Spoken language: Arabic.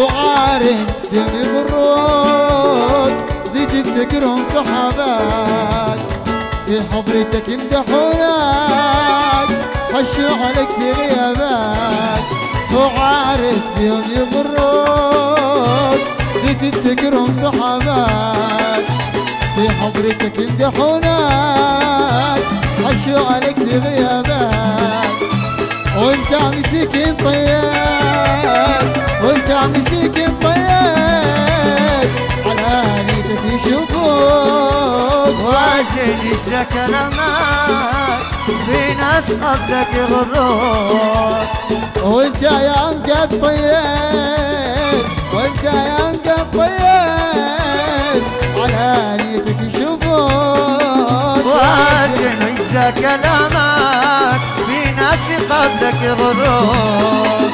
وعارين دم يغرون ذي تفتكرهم صحابات في حضرتك يمدحونك خشوا عليك في غيابات وعارف يوم يغرون ذي تفتكرهم صحابات في حضرتك يمدحونك خشوا عليك في غيابات وانت مسكين طيب وانت مسكين طيب على نيتك يشوفوك وازن يسرى كلامك في ناس قصدك يغروك وانت يا انقى الطيب وانت يا انقى الطيب على نيتك يشوفوك وازن يسرى كلامك في ناس قصدك يغروك